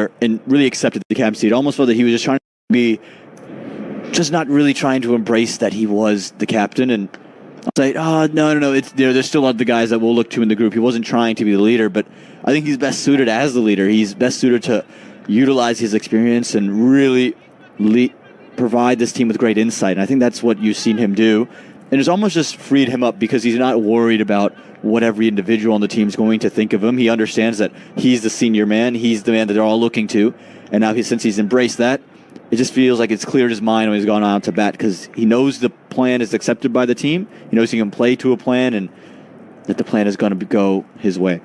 there and really accepted the captaincy. It almost felt that he was just trying to be, just not really trying to embrace that he was the captain and say, oh, no, it's there's still other guys that we'll look to in the group. He wasn't trying to be the leader, but I think he's best suited as the leader. He's best suited to utilize his experience and really provide this team with great insight. And I think that's what you've seen him do. And it's almost just freed him up because he's not worried about what every individual on the team is going to think of him. He understands that he's the senior man. He's the man that they're all looking to. And now since he's embraced that, it just feels like it's cleared his mind when he's gone out to bat because he knows the plan is accepted by the team. He knows he can play to a plan and that the plan is going to go his way.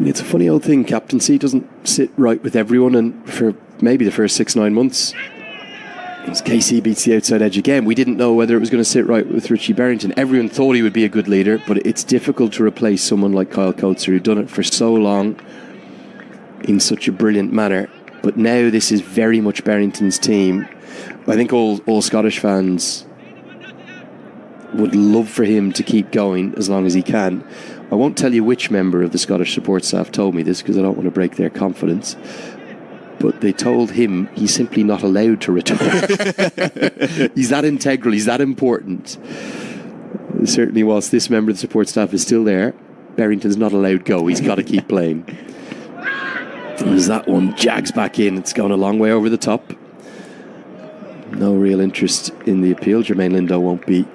It's a funny old thing. Captaincy doesn't sit right with everyone, and for maybe the first 6-9 months, as KC beats the outside edge again, we didn't know whether it was going to sit right with Richie Berrington. Everyone thought he would be a good leader, but it's difficult to replace someone like Kyle Coates, who'd done it for so long in such a brilliant manner. But now this is very much Berrington's team. I think all Scottish fans would love for him to keep going as long as he can. I won't tell you which member of the Scottish support staff told me this because I don't want to break their confidence, but they told him he's simply not allowed to retire. He's that integral, he's that important. Certainly whilst this member of the support staff is still there, Berrington's not allowed go. He's got to keep playing. As that one jags back in, it's gone a long way over the top. No real interest in the appeal. Jermaine Lindo won't be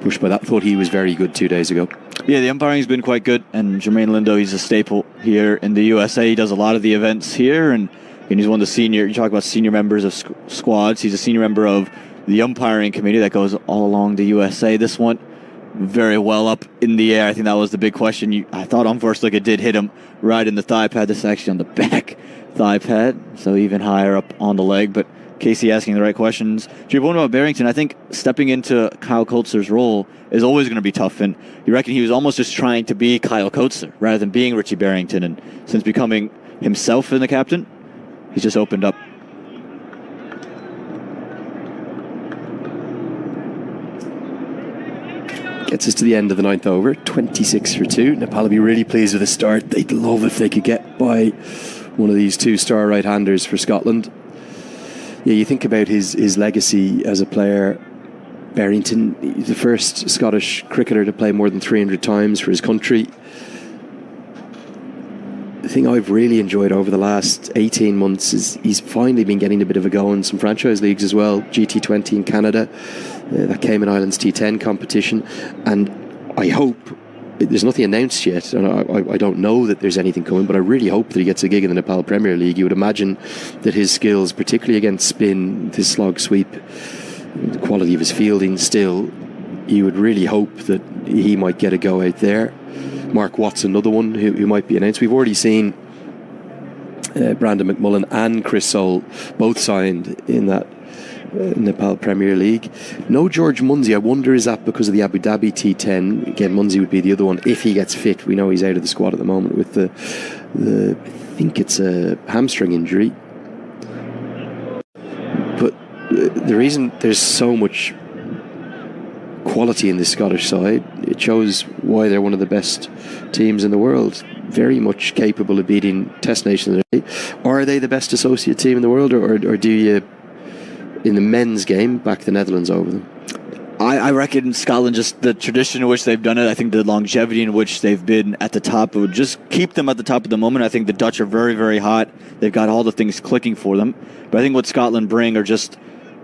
pushed by that. Thought he was very good 2 days ago. Yeah, the umpiring's been quite good, and Jermaine Lindo, he's a staple here in the USA. He does a lot of the events here, and he's one of the senior, you talk about senior members of squads, he's a senior member of the umpiring committee that goes all along the USA. This one, very well up in the air. I think that was the big question. I thought on first look it did hit him right in the thigh pad. This is actually on the back thigh pad, so even higher up on the leg, but Casey asking the right questions. To your point about Berrington, I think stepping into Kyle Coatzer's role is always going to be tough, and you reckon he was almost just trying to be Kyle Coatzer rather than being Richie Berrington, and since becoming himself in the captain, he's just opened up. Gets us to the end of the 9th over, 26 for 2. Nepal will be really pleased with the start. They'd love if they could get by one of these 2-star right-handers for Scotland. Yeah, you think about his legacy as a player. Berrington, the first Scottish cricketer to play more than 300 times for his country. The thing I've really enjoyed over the last 18 months is he's finally been getting a bit of a go in some franchise leagues as well. GT20 in Canada, that Cayman Islands T10 competition, and I hope, there's nothing announced yet, and I don't know that there's anything coming, but I really hope that he gets a gig in the Nepal Premier League. You would imagine that his skills, particularly against spin, this slog sweep, the quality of his fielding still, you would really hope that he might get a go out there. Mark Watts, another one who might be announced. We've already seen Brandon McMullen and Chris Soule both signed in that Nepal Premier League. No George Munsey. I wonder, is that because of the Abu Dhabi T10? Again, Munsey would be the other one if he gets fit. We know he's out of the squad at the moment with the I think it's a hamstring injury. But the reason there's so much quality in the Scottish side, it shows why they're one of the best teams in the world. Very much capable of beating Test Nations. Are they the best associate team in the world, or do you, in the men's game, back the Netherlands over them? I reckon Scotland, just the tradition in which they've done it, I think the longevity in which they've been at the top, it would just keep them at the top of the moment. I think the Dutch are very, very hot. They've got all the things clicking for them. But I think what Scotland bring are just,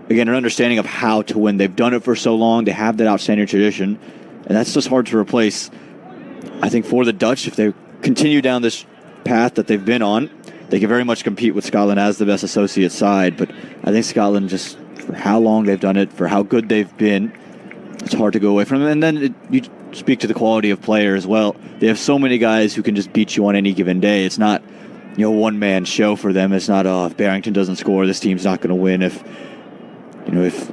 again, an understanding of how to win. They've done it for so long. They have that outstanding tradition, and that's just hard to replace. I think for the Dutch, if they continue down this path that they've been on, they can very much compete with Scotland as the best associate side. But I think Scotland, just for how long they've done it, for how good they've been, it's hard to go away from them. And then you speak to the quality of player as well. They have so many guys who can just beat you on any given day. It's not, one-man show for them. It's not, if Berrington doesn't score, this team's not going to win. If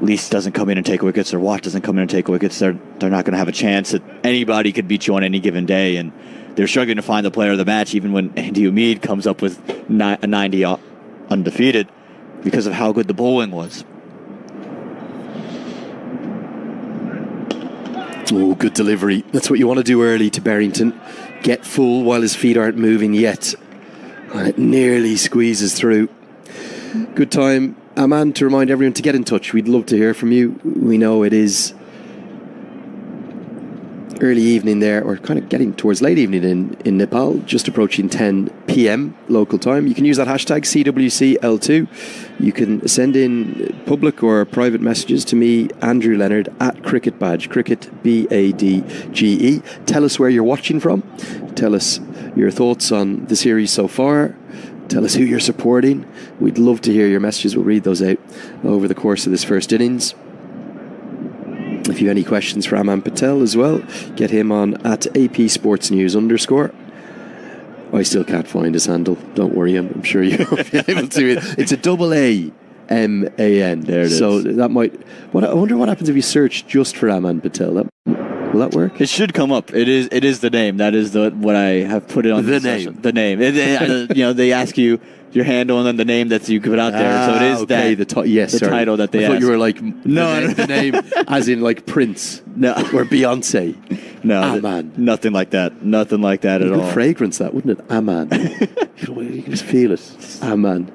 Lees doesn't come in and take wickets, or Watt doesn't come in and take wickets, they're not going to have a chance. That anybody could beat you on any given day, and they're struggling to find the player of the match, even when Andy Umeed comes up with a 90 undefeated, because of how good the bowling was. Oh, good delivery. That's what you want to do early to Berrington. get full while his feet aren't moving yet. And it nearly squeezes through. Good time, Aman, to remind everyone to get in touch. We'd love to hear from you. We know it is early evening there, or kind of getting towards late evening in Nepal, just approaching 10 p.m. local time. You can use that hashtag CWCL2. You can send in public or private messages to me, Andrew Leonard, at Cricket Badge, Cricket BADGE. Tell us where you're watching from. Tell us your thoughts on the series so far. Tell us who you're supporting. We'd love to hear your messages. We'll read those out over the course of this first innings. If you have any questions for Aman Patel as well, get him on at AP Sports News _. I still can't find his handle. Don't worry, I'm sure you'll be able to. It's a double AMAN. There it is. So that might. I wonder what happens if you search just for Aman Patel. Will that work? It should come up. It is the name. That is what I have put it on. The name. Session. The name. They ask you your handle and then the name that you put out there. So it is okay, the title that they I thought ask. you were like, no, the name as in like Prince. No. Or Beyonce. No. Aman. Nothing like that. Nothing like that at all. Good fragrance, that, wouldn't it? Aman. You can just feel it. Aman.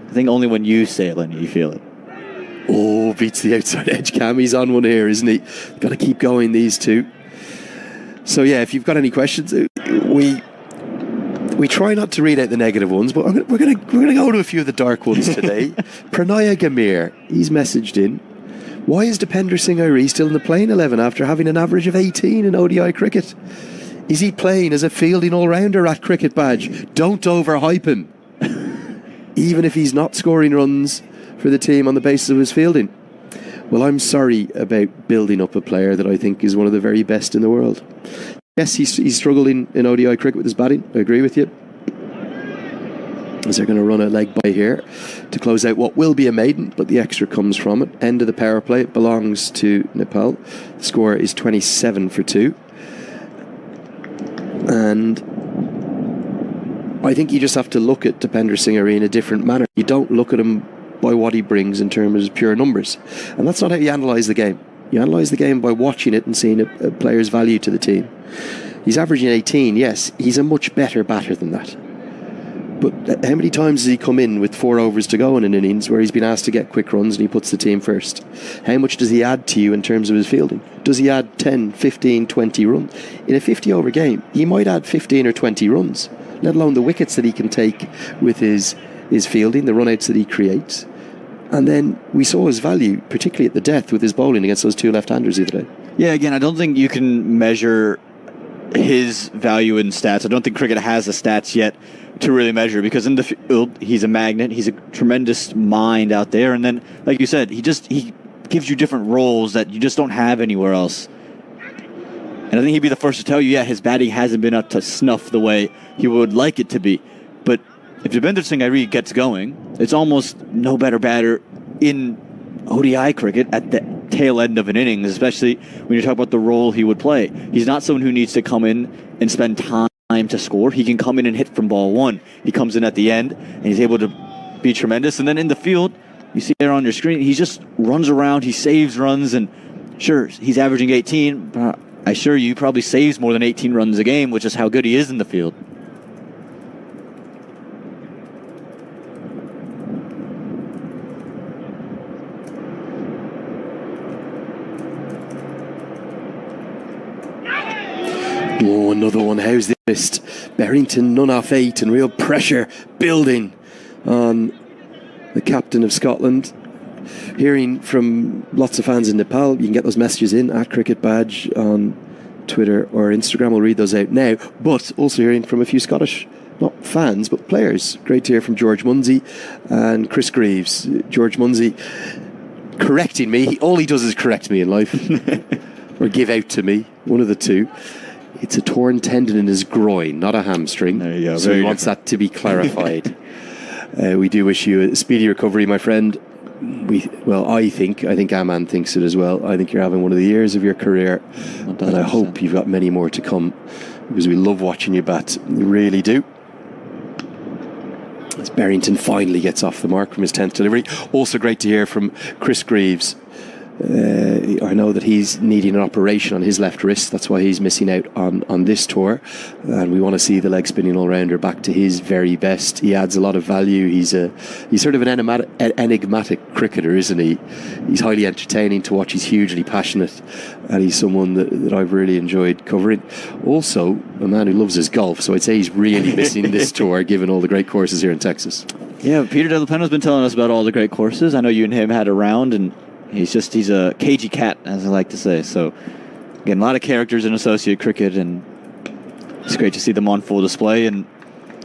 I think only when you say it, Lenny, you feel it. Oh, beats the outside edge cam. He's on one here, isn't he? Got to keep going, these two. So yeah, if you've got any questions, we try not to read out the negative ones, but we're gonna go to a few of the dark ones today. Pranaya Gamir, he's messaged in. Why is Dipender Singh Airi still in the playing 11 after having an average of 18 in ODI cricket? Is he playing as a fielding all-rounder at Cricket Badge? Don't overhype him. Even if he's not scoring runs for the team on the basis of his fielding. Well, I'm sorry about building up a player that I think is one of the very best in the world. Yes, he's struggled in ODI cricket with his batting. I agree with you. As they're going to run a leg by here to close out what will be a maiden, but the extra comes from it. End of the power play. It belongs to Nepal. The score is 27 for 2. And I think you just have to look at Dipender Singh Airi in a different manner. You don't look at him by what he brings in terms of pure numbers. And that's not how you analyse the game. You analyse the game by watching it and seeing a player's value to the team. He's averaging 18, yes. He's a much better batter than that. But how many times has he come in with 4 overs to go in an innings where he's been asked to get quick runs and he puts the team first? How much does he add to you in terms of his fielding? Does he add 10, 15, 20 runs? In a 50-over game, he might add 15 or 20 runs, let alone the wickets that he can take with his fielding, the run-outs that he creates. And then we saw his value, particularly at the death, with his bowling against those 2 left-handers the other day. Yeah, again, I don't think you can measure his value in stats. I don't think cricket has the stats yet to really measure, because in the field, he's a magnet. He's a tremendous mind out there. And then, like you said, he gives you different roles that you just don't have anywhere else. And I think he'd be the first to tell you, yeah, his batting hasn't been up to snuff the way he would like it to be. But if Dipender Singh Airi gets going, it's almost no better batter in ODI cricket at the tail end of an innings, especially when you talk about the role he would play. He's not someone who needs to come in and spend time to score. He can come in and hit from ball 1. He comes in at the end, and he's able to be tremendous. And then in the field, you see there on your screen, he just runs around, he saves runs, and sure, he's averaging 18, but I assure you, he probably saves more than 18 runs a game, which is how good he is in the field. Oh, another one. How's this missed? Berrington none off 8 and real pressure building on the captain of Scotland. Hearing from lots of fans in Nepal. You can get those messages in at Cricket Badge on Twitter or Instagram. We'll read those out now. But also hearing from a few Scottish, not fans, but players. Great to hear from George Munsey and Chris Greaves. George Munsey correcting me. All he does is correct me in life. Or give out to me. One of the two. It's a torn tendon in his groin, not a hamstring. There you go. So he wants that to be clarified. We do wish you a speedy recovery, my friend. I think Aman thinks it as well. I think you're having one of the years of your career. 100%. And I hope you've got many more to come, because we love watching you bat. We really do. As Berrington finally gets off the mark from his 10th delivery. Also great to hear from Chris Greaves. I know that he's needing an operation on his left wrist. That's why he's missing out on this tour. And we want to see the leg spinning all-rounder back to his very best. He adds a lot of value. He's sort of an enigmatic cricketer, isn't he? He's highly entertaining to watch. He's hugely passionate. And he's someone that I've really enjoyed covering. Also, a man who loves his golf. So I'd say he's really missing this tour, given all the great courses here in Texas. Yeah, Peter De La Penna's been telling us about all the great courses. I know you and him had a round, and he's a cagey cat, as I like to say. So, again, a lot of characters in associate cricket, and it's great to see them on full display. And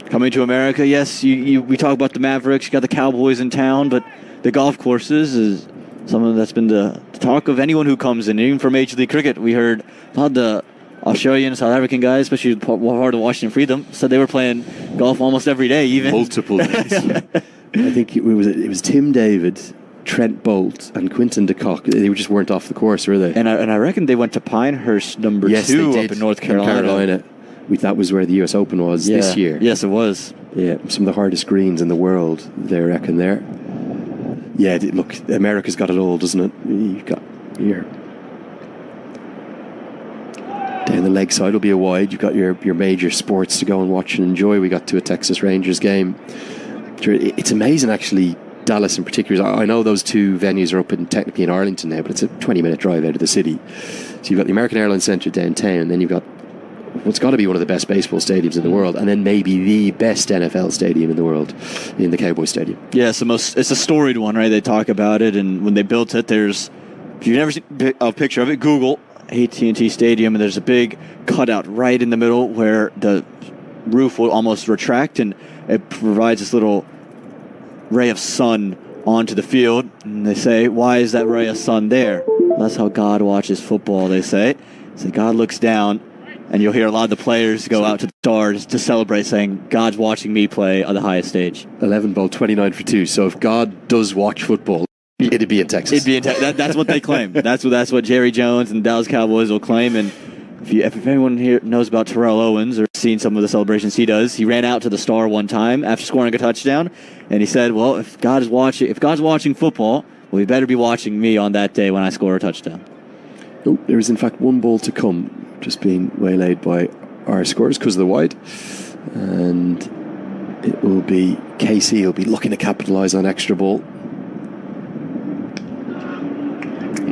coming to America, yes, we talk about the Mavericks, you got the Cowboys in town, but the golf courses is something that's been the talk of anyone who comes in, even for Major League Cricket. We heard a lot of the Australian, South African guys, especially part of Washington Freedom, said they were playing golf almost every day, even. Multiple days. I think it was Tim David, Trent Bolt, and Quinton de Kock. They just weren't off the course, were they? And I reckon they went to Pinehurst number 2 up in North Carolina. That was where the US Open was this year. Yes, it was. Yeah, some of the hardest greens in the world, they reckon there. Yeah, look, America's got it all, doesn't it? You've got here. Down the leg side will be a wide. You've got your major sports to go and watch and enjoy. We got to a Texas Rangers game. It's amazing, actually, Dallas in particular. I know those two venues are technically in Arlington now, but it's a 20-minute drive out of the city. So you've got the American Airlines Center downtown, and then you've got what's got to be one of the best baseball stadiums in the world, and then maybe the best NFL stadium in the world, in the Cowboys Stadium. Yeah, it's a storied one, right? They talk about it, and when they built it, if you've never seen a picture of it, Google AT&T Stadium, and there's a big cutout right in the middle where the roof will almost retract, and it provides this little ray of sun onto the field. And they say, why is that ray of sun there? Well, that's how God watches football, they say. So God looks down, and you'll hear a lot of the players go out to the stars to celebrate, saying, God's watching me play on the highest stage. 11 ball, 29 for 2. So if God does watch football, it'd be in Texas. It'd be in Texas. That's what they claim. That's what Jerry Jones and the Dallas Cowboys will claim. And if anyone here knows about Terrell Owens or seen some of the celebrations he does, he ran out to the Star one time after scoring a touchdown, and he said, "Well, if God's watching football, well, he better be watching me on that day when I score a touchdown." Oh, there is in fact one ball to come, just being waylaid by our scores because of the wide, and it will be KC. He'll be looking to capitalise on extra ball.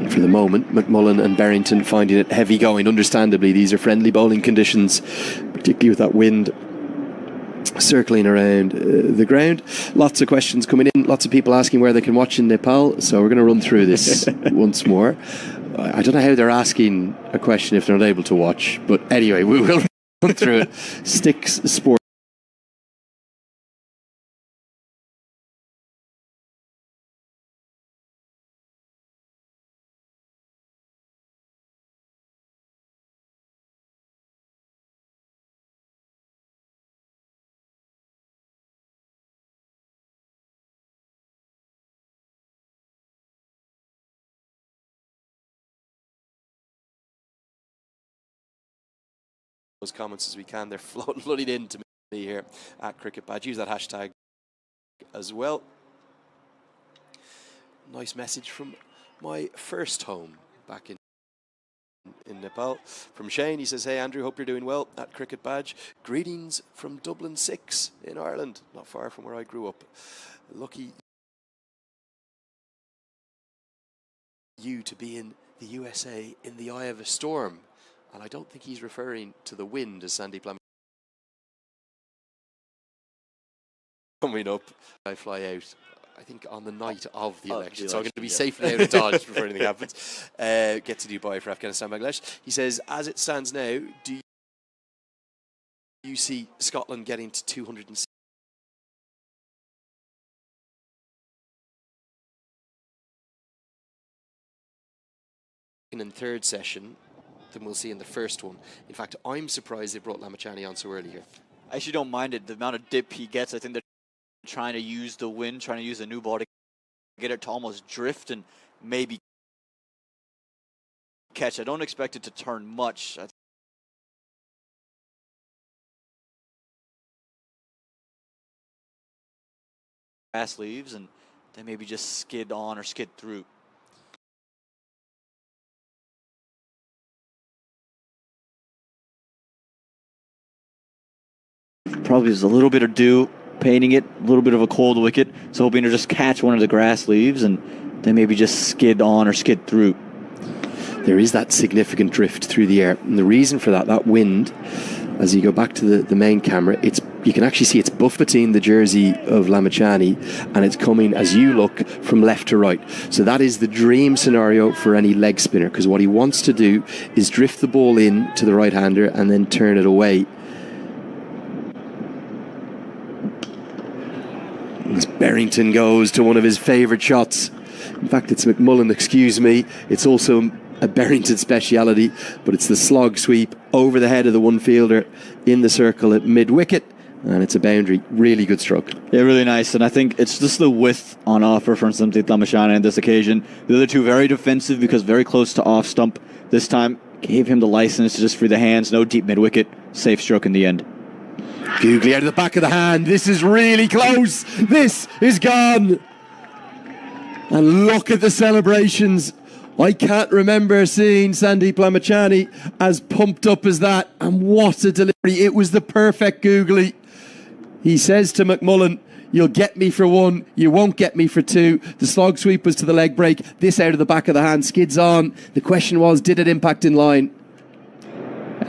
For the moment, McMullen and Berrington finding it heavy going. Understandably, these are friendly bowling conditions, particularly with that wind circling around the ground. Lots of questions coming in, lots of people asking where they can watch in Nepal, so we're going to run through this once more. I don't know how they're asking a question if they're not able to watch, but anyway, we will run through it. Sticks Sport. Those comments as we can. They're flooding into me here at Cricket Badge. Use that hashtag as well. Nice message from my first home back in Nepal. From Shane, he says, "Hey Andrew, hope you're doing well at Cricket Badge. Greetings from Dublin 6 in Ireland, not far from where I grew up. Lucky you to be in the USA in the eye of a storm." And I don't think he's referring to the wind, as Sandy Plum. Coming up, I fly out, I think, on the night of the election. So I'm going to be safely out of Dodge before anything happens. Get to Dubai for Afghanistan, Bangladesh. He says, as it stands now, do you see Scotland getting to 206? And third session than we'll see in the first one. In fact, I'm surprised they brought Lamachani on so early here. I actually don't mind it. The amount of dip he gets, I think they're trying to use the wind, trying to use a new ball to get it to almost drift and maybe catch. I don't expect it to turn much. Grass leaves and then maybe just skid on or skid through. probably is a little bit of dew painting it, a little bit of a cold wicket. So hoping to just catch one of the grass leaves and then maybe just skid on or skid through. There is that significant drift through the air. And the reason for that wind, as you go back to the main camera, you can actually see it's buffeting the jersey of Lamachani, and it's coming, as you look, from left to right. So that is the dream scenario for any leg spinner, because what he wants to do is drift the ball in to the right-hander and then turn it away. As Berrington goes to one of his favourite shots. In fact, it's McMullen, excuse me. It's also a Berrington speciality, but it's the slog sweep over the head of the one fielder in the circle at mid-wicket, and it's a boundary. Really good stroke. Yeah, really nice, and I think it's just the width on offer from Sandeep Lamachani on this occasion. The other two very defensive because very close to off stump. This time gave him the license to just free the hands, no deep mid-wicket, safe stroke in the end. Googly out of the back of the hand. This is really close. This is gone. And look at the celebrations. I can't remember seeing Sandeep Lamachani as pumped up as that. And what a delivery. It was the perfect googly. He says to McMullen, you'll get me for one, you won't get me for two. The slog sweep was to the leg break. This out of the back of the hand, skids on. The question was, did it impact in line?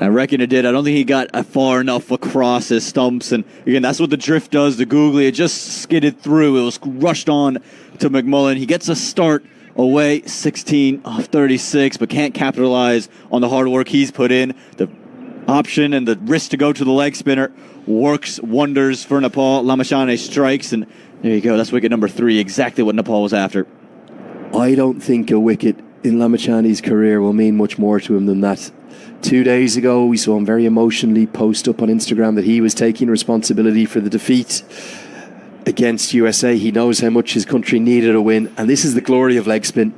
I reckon it did. I don't think he got far enough across his stumps. And again, that's what the drift does. The googly, it just skidded through. It was rushed on to McMullen. He gets a start away, 16 off 36, but can't capitalize on the hard work he's put in. The option and the risk to go to the leg spinner works wonders for Nepal. Lamachani strikes, and there you go. That's wicket number 3, exactly what Nepal was after. I don't think a wicket in Lamachani's career will mean much more to him than that. 2 days ago, we saw him very emotionally post up on Instagram that he was taking responsibility for the defeat against USA. He knows how much his country needed a win, and this is the glory of leg spin.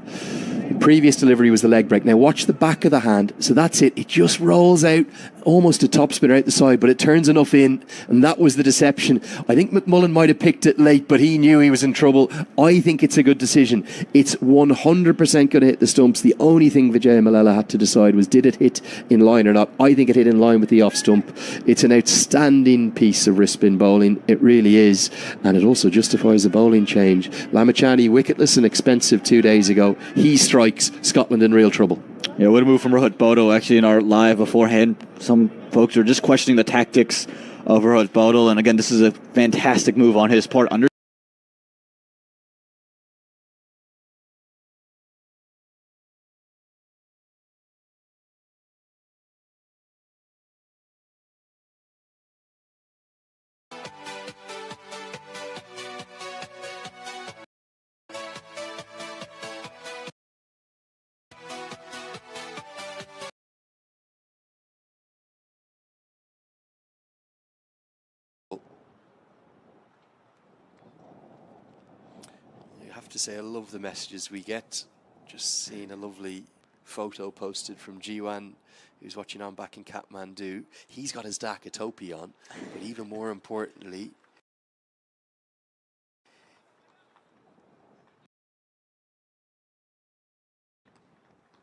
The previous delivery was the leg break. Now watch the back of the hand. So that's it. It just rolls out, almost a top spinner out the side, but it turns enough in, and that was the deception. I think McMullen might have picked it late, but he knew he was in trouble. I think it's a good decision. It's 100% going to hit the stumps. The only thing Vijay Mallela had to decide was, did it hit in line or not? I think it hit in line with the off stump. It's an outstanding piece of wrist spin bowling. It really is, and it also justifies the bowling change. Lamachani wicketless and expensive 2 days ago. He strikes. Scotland in real trouble. Yeah, what a move from Rohit Bodal. Actually, in our live beforehand, some folks were just questioning the tactics of Rohit Bodal, and again, this is a fantastic move on his part. You have to say, I love the messages we get. Just seeing a lovely photo posted from Jiwan, who's watching on back in Kathmandu. He's got his Dhaka topi on, but even more importantly,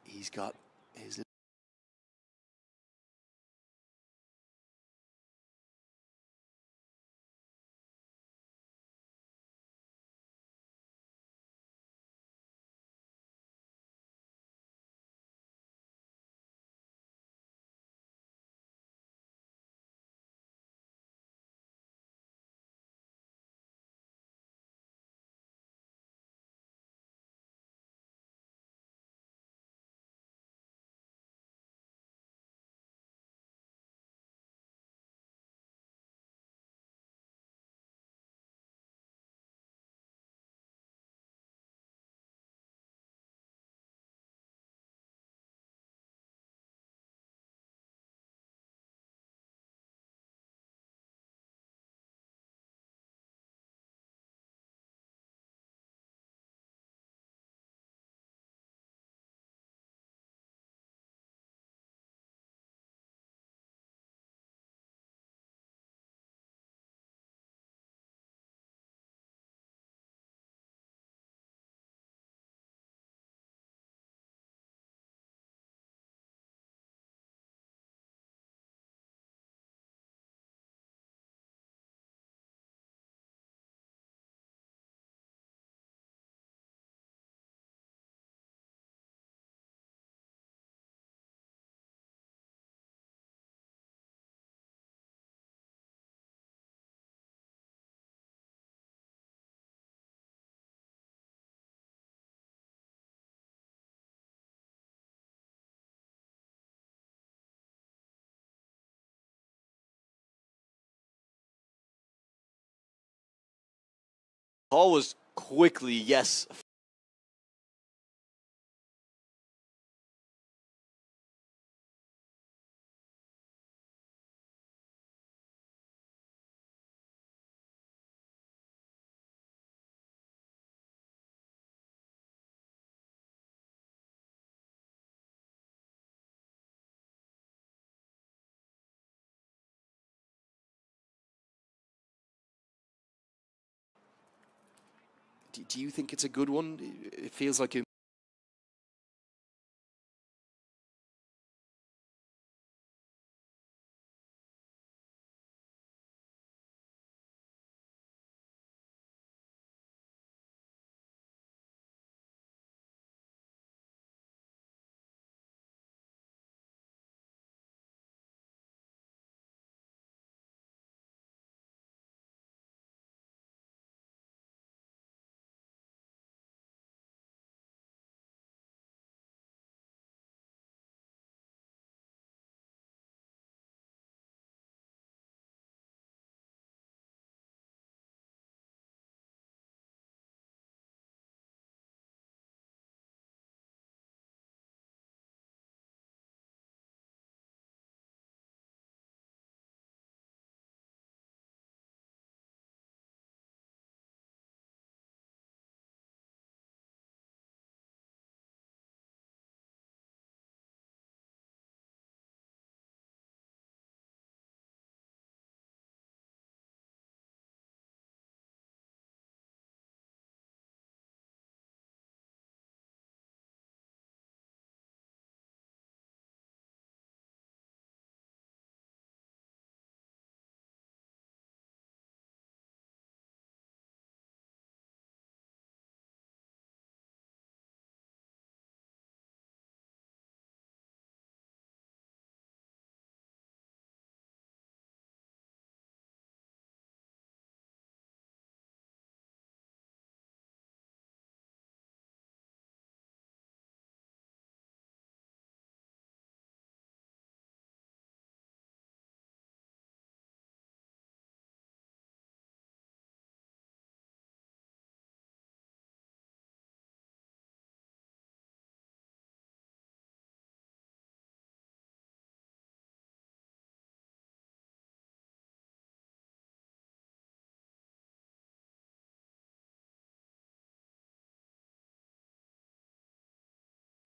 he's got his Call was quickly, yes. Do you think it's a good one? It feels like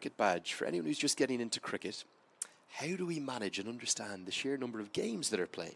cricket badge. For anyone who's just getting into cricket, how do we manage and understand the sheer number of games that are playing?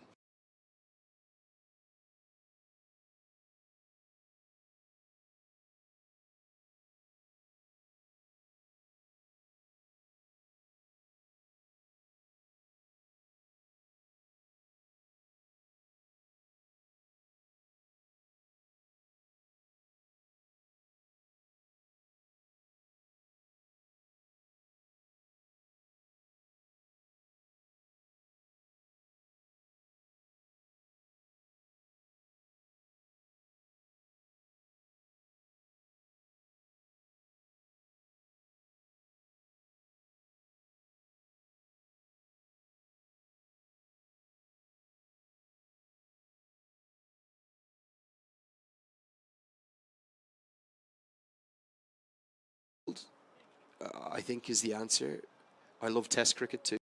I think is the answer. I love Test cricket too.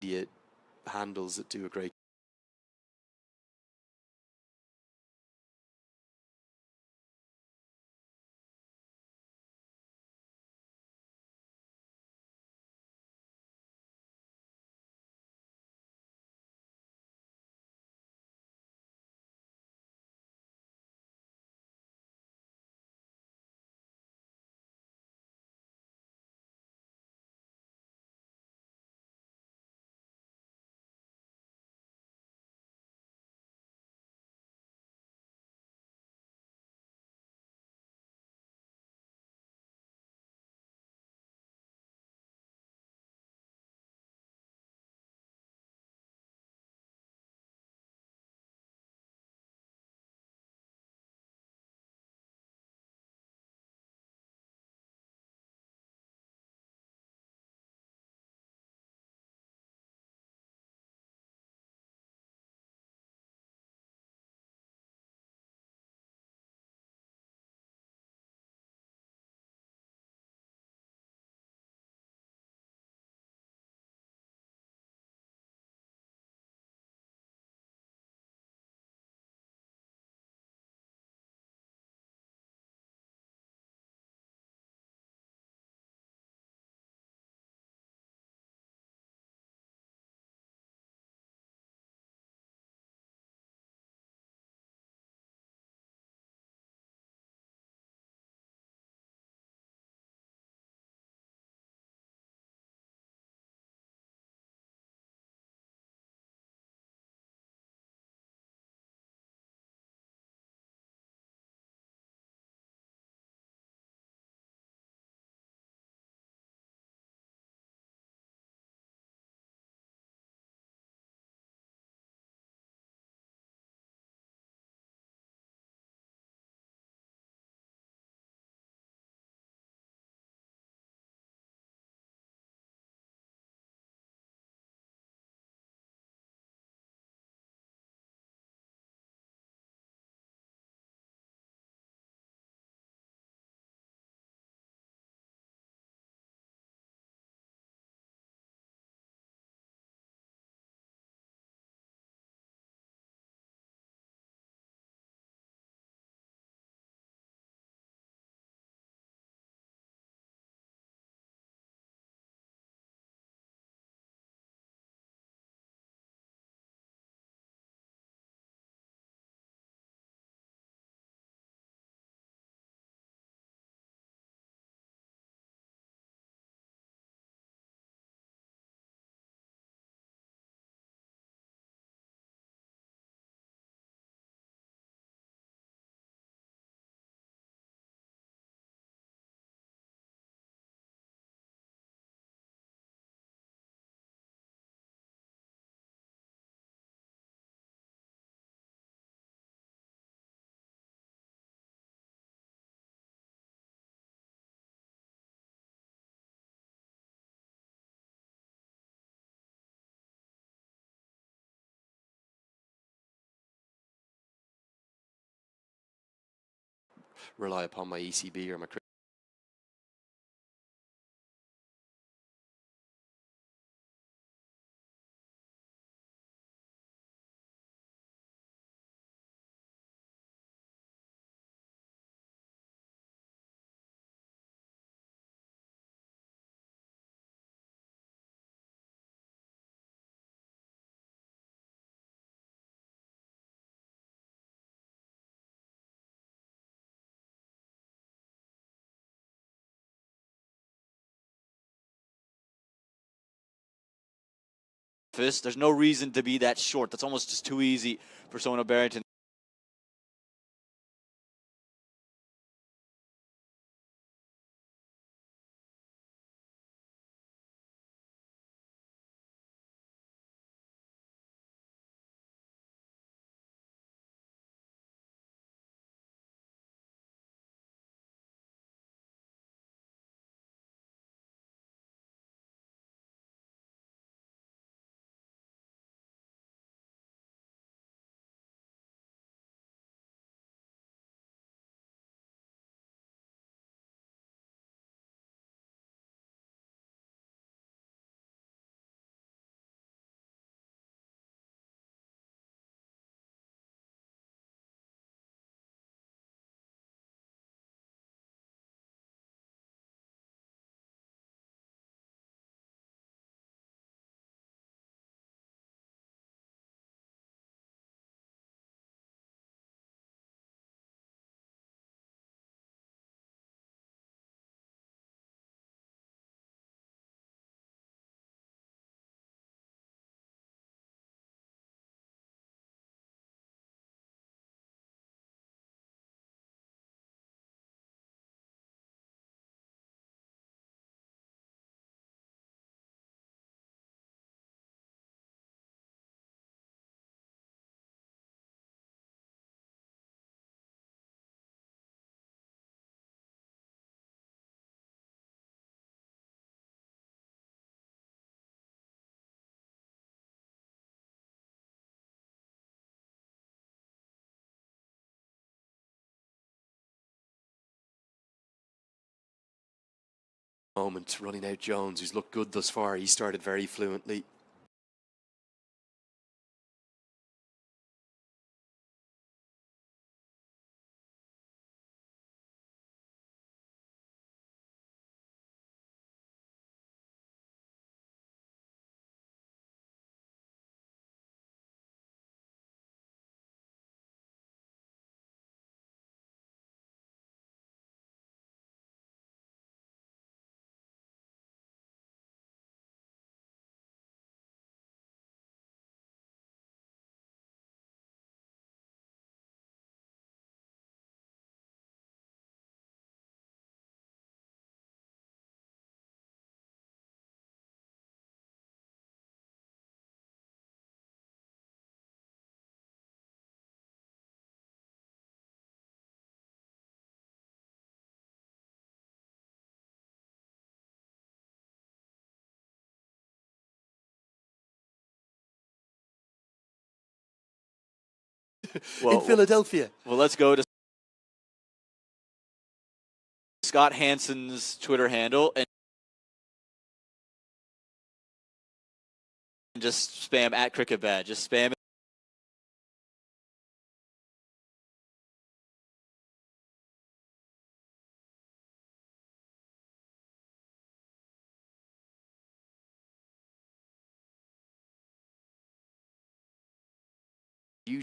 immediate handles that do a great rely upon my ECB or my There's no reason to be that short. That's almost just too easy for someone of Barrington. moment, running out Jones, who's looked good thus far. He started very fluently. In Philadelphia. Well, let's go to Scott Hansen's Twitter handle and just spam @CricketBad. Just spam it.